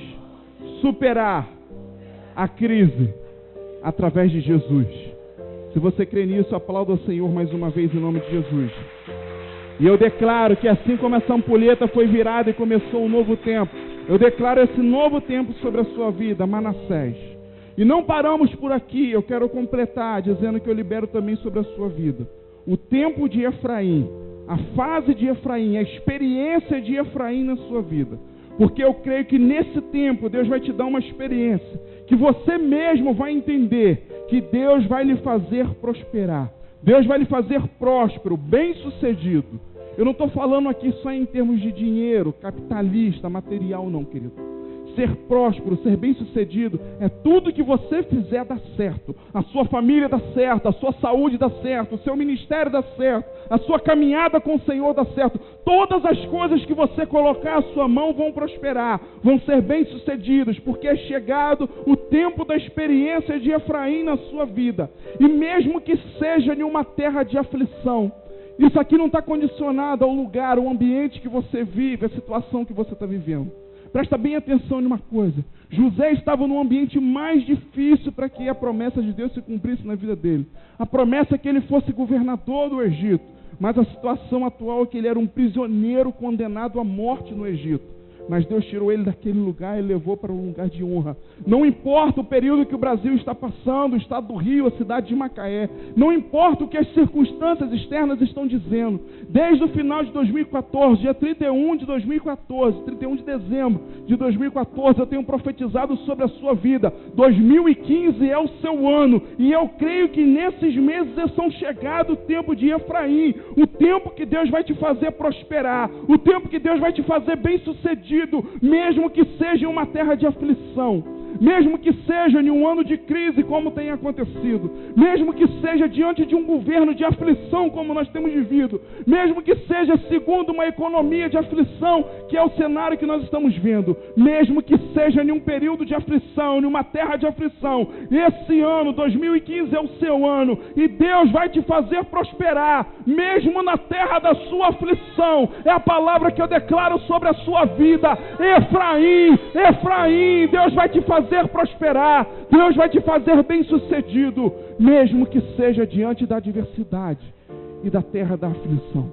superar a crise através de Jesus. Se você crê nisso, aplauda o Senhor mais uma vez em nome de Jesus. E eu declaro que assim como essa ampulheta foi virada e começou um novo tempo, eu declaro esse novo tempo sobre a sua vida, Manassés. E não paramos por aqui, eu quero completar dizendo que eu libero também sobre a sua vida o tempo de Efraim, a fase de Efraim, a experiência de Efraim na sua vida. Porque eu creio que nesse tempo Deus vai te dar uma experiência que você mesmo vai entender que Deus vai lhe fazer prosperar. Deus vai lhe fazer próspero, bem-sucedido. Eu não estou falando aqui só em termos de dinheiro, capitalista, material não, querido. ser próspero, ser bem-sucedido, é tudo que você fizer dar certo. A sua família dá certo, a sua saúde dá certo, o seu ministério dá certo, a sua caminhada com o Senhor dá certo. Todas as coisas que você colocar a sua mão vão prosperar, vão ser bem-sucedidas, porque é chegado o tempo da experiência de Efraim na sua vida. E mesmo que seja em uma terra de aflição, isso aqui não está condicionado ao lugar, ao ambiente que você vive, à situação que você está vivendo. Presta bem atenção em uma coisa. José estava num ambiente mais difícil para que a promessa de Deus se cumprisse na vida dele. A promessa é que ele fosse governador do Egito. Mas a situação atual é que ele era um prisioneiro condenado à morte no Egito. Mas Deus tirou ele daquele lugar e levou para um lugar de honra. Não importa o período que o Brasil está passando, o estado do Rio, a cidade de Macaé. Não importa o que as circunstâncias externas estão dizendo. Desde o final de 2014, dia 31 de 2014, 31 de dezembro de 2014, eu tenho profetizado sobre a sua vida. 2015 é o seu ano. E eu creio que nesses meses são chegado o tempo de Efraim. O tempo que Deus vai te fazer prosperar. O tempo que Deus vai te fazer bem-sucedido. Mesmo que seja em uma terra de aflição, mesmo que seja em um ano de crise como tem acontecido, mesmo que seja diante de um governo de aflição como nós temos vivido, mesmo que seja segundo uma economia de aflição, que é o cenário que nós estamos vendo, mesmo que seja em um período de aflição, em uma terra de aflição, esse ano, 2015 é o seu ano, e Deus vai te fazer prosperar, mesmo na terra da sua aflição. É a palavra que eu declaro sobre a sua vida. Efraim, Efraim, Deus vai te fazer prosperar, Deus vai te fazer bem-sucedido, mesmo que seja diante da adversidade e da terra da aflição.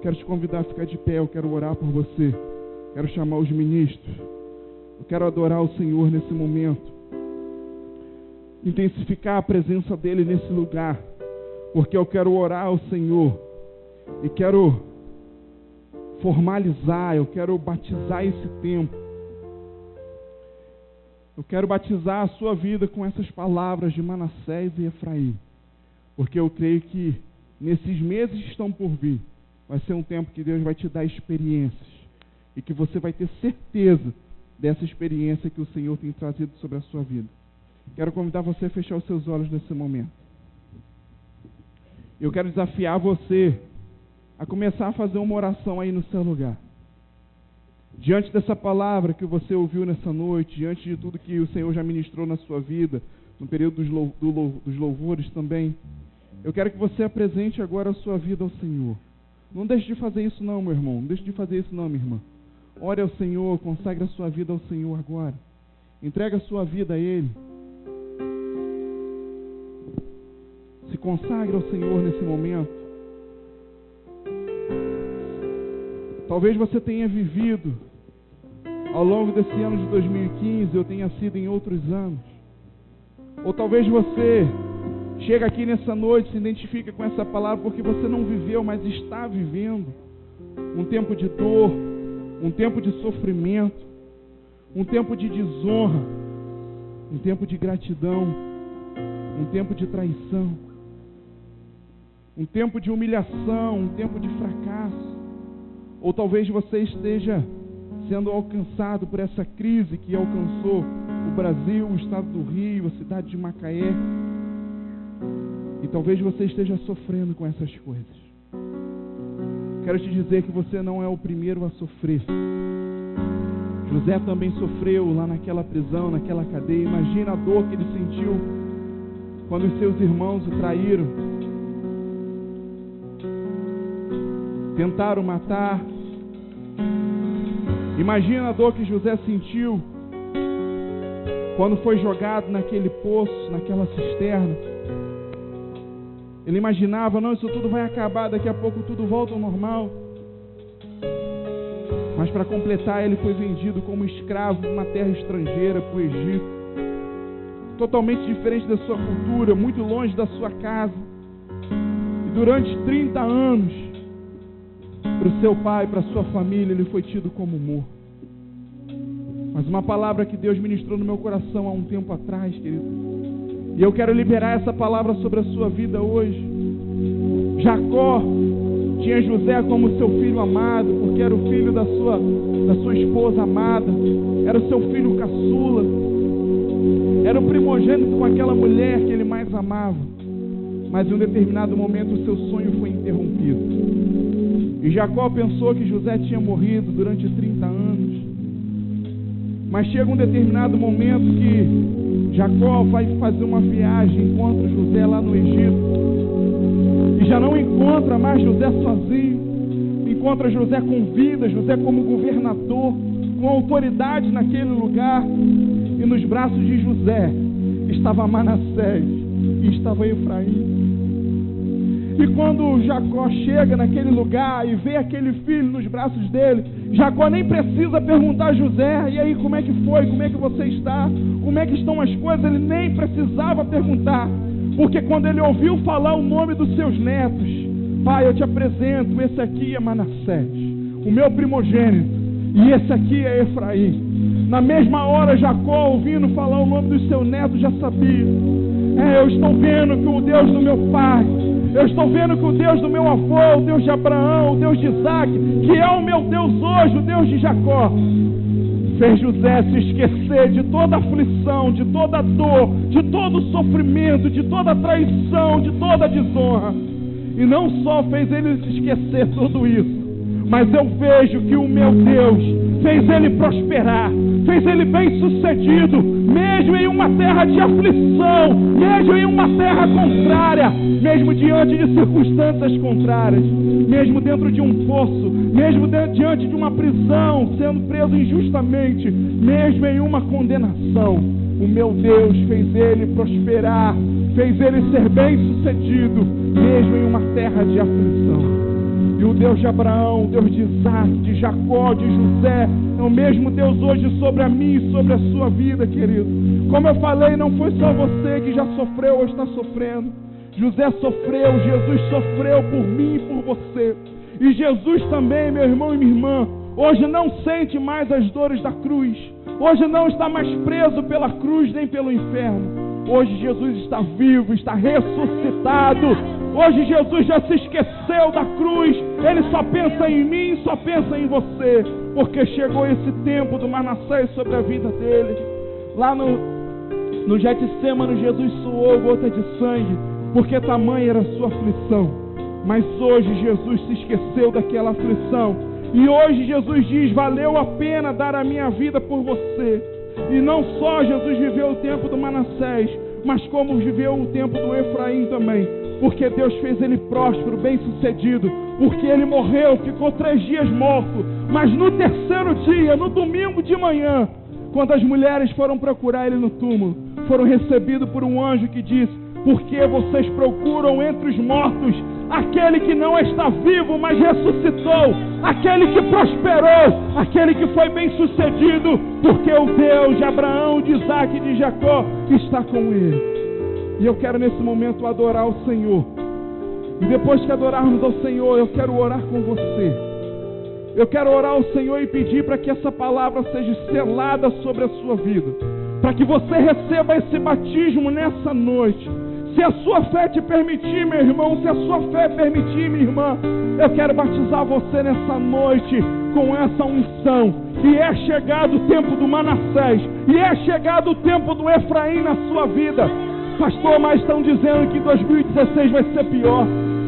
Quero te convidar a ficar de pé, eu quero orar por você, quero chamar os ministros, eu quero adorar o Senhor nesse momento, intensificar a presença dEle nesse lugar, porque eu quero orar ao Senhor e quero formalizar, eu quero batizar esse tempo. Eu quero batizar a sua vida com essas palavras de Manassés e Efraim, porque eu creio que nesses meses que estão por vir, vai ser um tempo que Deus vai te dar experiências, e que você vai ter certeza dessa experiência que o Senhor tem trazido sobre a sua vida. Quero convidar você a fechar os seus olhos nesse momento. Eu quero desafiar você a começar a fazer uma oração aí no seu lugar. Diante dessa palavra que você ouviu nessa noite, diante de tudo que o Senhor já ministrou na sua vida, no período dos louvores também, eu quero que você apresente agora a sua vida ao Senhor. Não deixe de fazer isso não, meu irmão. Não deixe de fazer isso não, minha irmã. Ore ao Senhor, consagre a sua vida ao Senhor agora. Entregue a sua vida a Ele. Se consagre ao Senhor nesse momento. Talvez você tenha vivido ao longo desse ano de 2015, ou tenha sido em outros anos. Ou talvez você chega aqui nessa noite, se identifica com essa palavra porque você não viveu, mas está vivendo um tempo de dor, um tempo de sofrimento, um tempo de desonra, um tempo de gratidão, um tempo de traição, um tempo de humilhação, um tempo de fracasso. Ou talvez você esteja sendo alcançado por essa crise que alcançou o Brasil, o estado do Rio, a cidade de Macaé. E talvez você esteja sofrendo com essas coisas. Quero te dizer que você não é o primeiro a sofrer. José também sofreu lá naquela prisão, naquela cadeia. Imagina a dor que ele sentiu quando os seus irmãos o traíram. Tentaram matar. Imagina a dor que José sentiu quando foi jogado naquele poço, naquela cisterna. Ele imaginava, não, isso tudo vai acabar, daqui a pouco tudo volta ao normal. Mas para completar, ele foi vendido como escravo numa terra estrangeira, para o Egito. Totalmente diferente da sua cultura, muito longe da sua casa. E durante 30 anos, para o seu pai, para a sua família, ele foi tido como morto. Mas uma palavra que Deus ministrou no meu coração há um tempo atrás, querido. E eu quero liberar essa palavra sobre a sua vida hoje. Jacó Tinha José como seu filho amado, porque era o filho da sua esposa amada, era o seu filho caçula, era o primogênito com aquela mulher que ele mais amava. Mas em um determinado momento o seu sonho foi interrompido. E Jacó pensou que José tinha morrido durante 30 anos. Mas chega um determinado momento que Jacó vai fazer uma viagem, encontra José lá no Egito. E já não encontra mais José sozinho. Encontra José com vida, José como governador, com autoridade naquele lugar. E nos braços de José estava Manassés e estava Efraim. E quando Jacó chega naquele lugar e vê aquele filho nos braços dele, Jacó nem precisa perguntar a José: e aí, como é que foi? Como é que você está? Como é que estão as coisas? Ele nem precisava perguntar, porque quando ele ouviu falar o nome dos seus netos: pai, eu te apresento, esse aqui é Manassés, o meu primogênito, e esse aqui é Efraim. Na mesma hora, Jacó, ouvindo falar o nome dos seus netos, já sabia: eu estou vendo que o Deus do meu pai, eu estou vendo que o Deus do meu avô, o Deus de Abraão, o Deus de Isaac, que é o meu Deus hoje, o Deus de Jacó, fez José se esquecer de toda aflição, de toda dor, de todo sofrimento, de toda traição, de toda desonra. E não só fez ele se esquecer tudo isso, mas eu vejo que o meu Deus fez ele prosperar, fez ele bem sucedido, mesmo em uma terra de aflição, mesmo em uma terra contrária, mesmo diante de circunstâncias contrárias, mesmo dentro de um poço, mesmo diante de uma prisão, sendo preso injustamente, mesmo em uma condenação. O meu Deus fez ele prosperar, fez ele ser bem sucedido, mesmo em uma terra de aflição. E o Deus de Abraão, o Deus de Isaac, de Jacó, de José, é o mesmo Deus hoje sobre a mim e sobre a sua vida, querido. Como eu falei, não foi só você que já sofreu ou está sofrendo. José sofreu, Jesus sofreu por mim e por você. E Jesus também, meu irmão e minha irmã, hoje não sente mais as dores da cruz. Hoje não está mais preso pela cruz nem pelo inferno. Hoje Jesus está vivo, está ressuscitado. Hoje Jesus já se esqueceu da cruz. Ele só pensa em mim, só pensa em você, porque chegou esse tempo do Manassés sobre a vida dele. Lá no Getsêmani, Jesus suou gota de sangue, porque tamanha era a sua aflição. Mas hoje Jesus se esqueceu daquela aflição, e hoje Jesus diz: valeu a pena dar a minha vida por você. E não só Jesus viveu o tempo do Manassés, mas como viveu o tempo do Efraim também, porque Deus fez ele próspero, bem sucedido, porque ele morreu, ficou 3 dias morto, mas no terceiro dia, no domingo de manhã, quando as mulheres foram procurar ele no túmulo, foram recebidos por um anjo que disse: por que vocês procuram entre os mortos aquele que não está vivo, mas ressuscitou, aquele que prosperou, aquele que foi bem sucedido, porque o Deus de Abraão, de Isaac e de Jacó está com ele. E eu quero nesse momento adorar o Senhor. E depois que adorarmos ao Senhor, eu quero orar com você. Eu quero orar ao Senhor e pedir para que essa palavra seja selada sobre a sua vida, para que você receba esse batismo nessa noite. Se a sua fé te permitir, meu irmão, se a sua fé permitir, minha irmã, eu quero batizar você nessa noite com essa unção. E é chegado o tempo do Manassés, e é chegado o tempo do Efraim na sua vida. Pastor, mas estão dizendo que 2016 vai ser pior.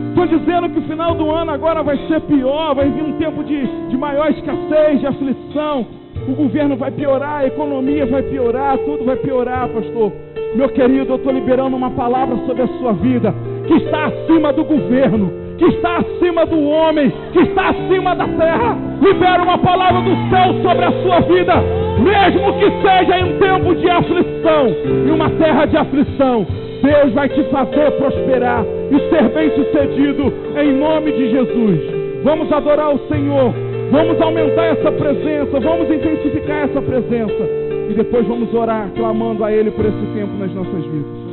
Estão dizendo que o final do ano agora vai ser pior, vai vir um tempo de maior escassez, de aflição. O governo vai piorar, a economia vai piorar, tudo vai piorar, pastor. Meu querido, eu estou liberando uma palavra sobre a sua vida, que está acima do governo, que está acima do homem, que está acima da terra. Libera uma palavra do céu sobre a sua vida, mesmo que seja em um tempo de aflição, em uma terra de aflição. Deus vai te fazer prosperar e ser bem sucedido em nome de Jesus. Vamos adorar o Senhor, vamos aumentar essa presença, vamos intensificar essa presença, e depois vamos orar clamando a Ele por esse tempo nas nossas vidas.